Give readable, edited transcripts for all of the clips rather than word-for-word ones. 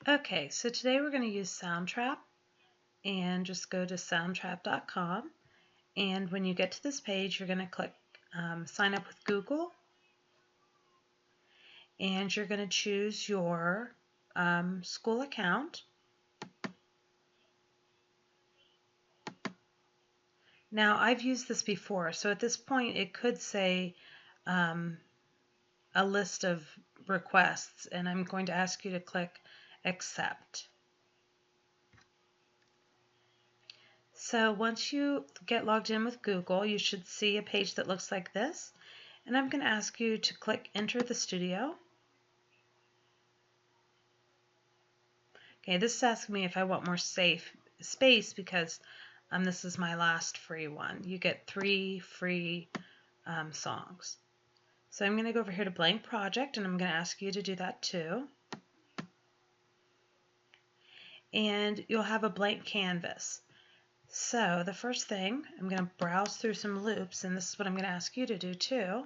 Okay, so today we're going to use Soundtrap, and just go to soundtrap.com, and when you get to this page you're going to click sign up with Google, and you're going to choose your school account. Now I've used this before, so at this point it could say a list of requests, and I'm going to ask you to click accept. So once you get logged in with Google, you should see a page that looks like this, and I'm going to ask you to click enter the studio. Okay, this is asking me if I want more space because this is my last free one. You get 3 free songs. So I'm going to go over here to blank project, and I'm going to ask you to do that too. And you'll have a blank canvas. So the first thing, I'm going to browse through some loops, and this is what I'm going to ask you to do too.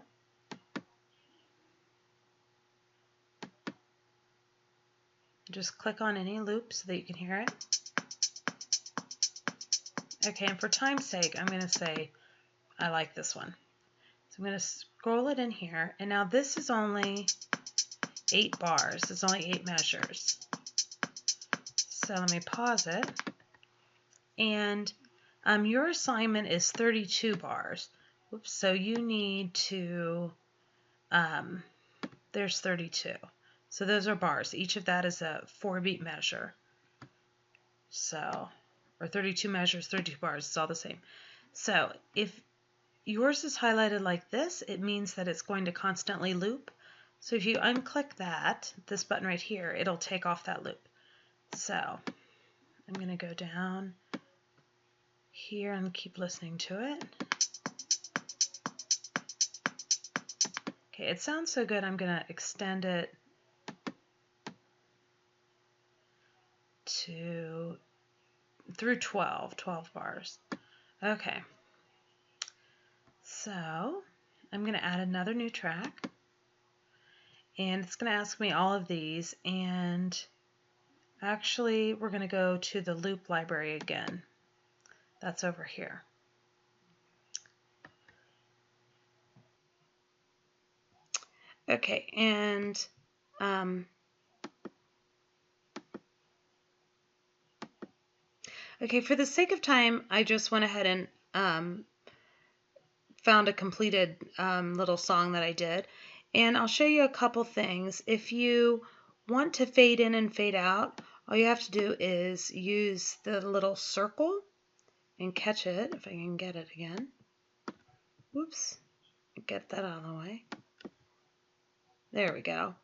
Just click on any loop so that you can hear it. Okay, and for time's sake, I'm going to say I like this one. So I'm going to scroll it in here, and now this is only 8 bars. It's only 8 measures. So let me pause it. And your assignment is 32 bars. Whoops, so you need to, there's 32. So those are bars. Each of that is a 4-beat measure. So, or 32 measures, 32 bars, it's all the same. So if yours is highlighted like this, it means that it's going to constantly loop. So if you unclick that, this button right here, it'll take off that loop. So I'm going to go down here and keep listening to it. Okay, it sounds so good, I'm going to extend it to through 12 bars. Okay, so I'm going to add another new track, and it's going to ask me all of these, and actually we're going to go to the loop library again. That's over here. Okay, and okay, for the sake of time, I just went ahead and found a completed little song that I did, and I'll show you a couple things. If you want to fade in and fade out, all you have to do is use the little circle and catch it, if I can get it again. Whoops, get that out of the way. There we go.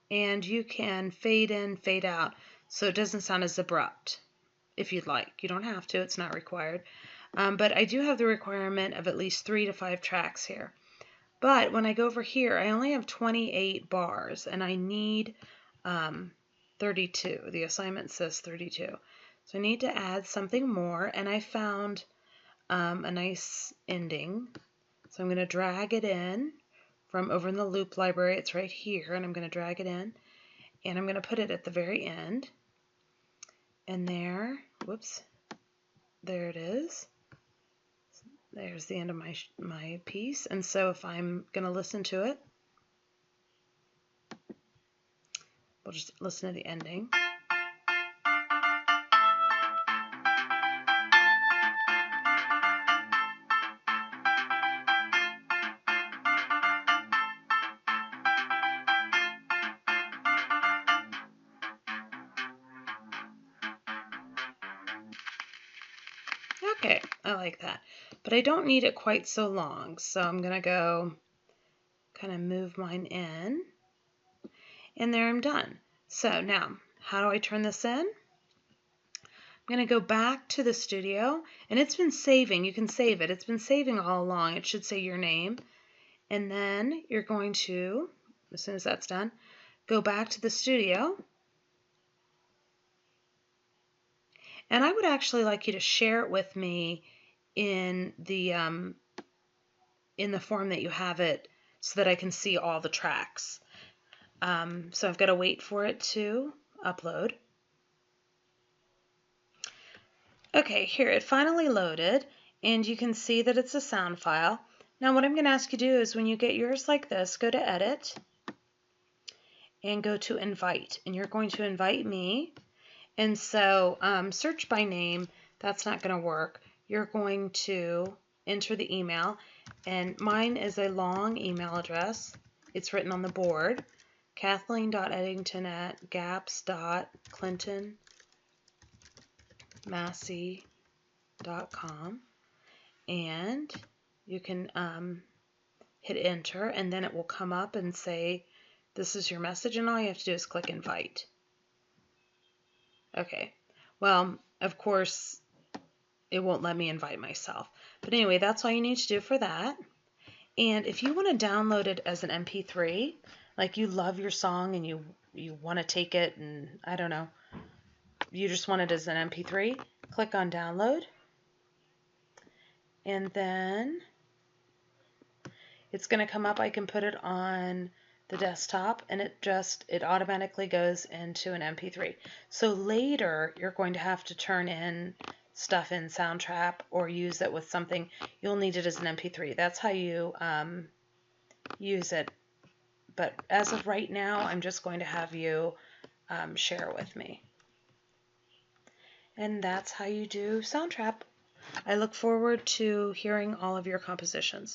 And you can fade in, fade out, so it doesn't sound as abrupt. If you'd like. You don't have to, it's not required. But I do have the requirement of at least 3 to 5 tracks here. But when I go over here, I only have 28 bars, and I need 32. The assignment says 32. So I need to add something more, and I found a nice ending. So I'm going to drag it in from over in the loop library. It's right here, and I'm going to drag it in, and I'm going to put it at the very end. And there, whoops, there it is. There's the end of my piece. And so if I'm going to listen to it, we'll just listen to the ending. Okay, I like that. But I don't need it quite so long, so I'm going to go kind of move mine in. And there I'm done. So now, how do I turn this in? I'm going to go back to the studio, and it's been saving. You can save it. It's been saving all along. It should say your name. And then you're going to, as soon as that's done, go back to the studio. And I would actually like you to share it with me in the form that you have it so that I can see all the tracks. So I've got to wait for it to upload. Okay, here it finally loaded, and you can see that it's a sound file. Now what I'm going to ask you to do is when you get yours like this, go to Edit and go to Invite, and you're going to invite me. And so search by name, that's not going to work. You're going to enter the email, and mine is a long email address. It's written on the board, kathleen.eddington@gaps.clintonmassey.com, and you can hit enter, and then it will come up and say this is your message, and all you have to do is click invite. Okay, well, of course it won't let me invite myself, but anyway, that's all you need to do for that. And if you want to download it as an MP3, like you love your song and you want to take it, and I don't know, you just want it as an MP3, click on download, and then it's going to come up. I can put it on the desktop, and it automatically goes into an MP3. So later you're going to have to turn in stuff in Soundtrap or use it with something. You'll need it as an MP3. That's how you use it. But as of right now, I'm just going to have you share with me. And that's how you do Soundtrap. I look forward to hearing all of your compositions.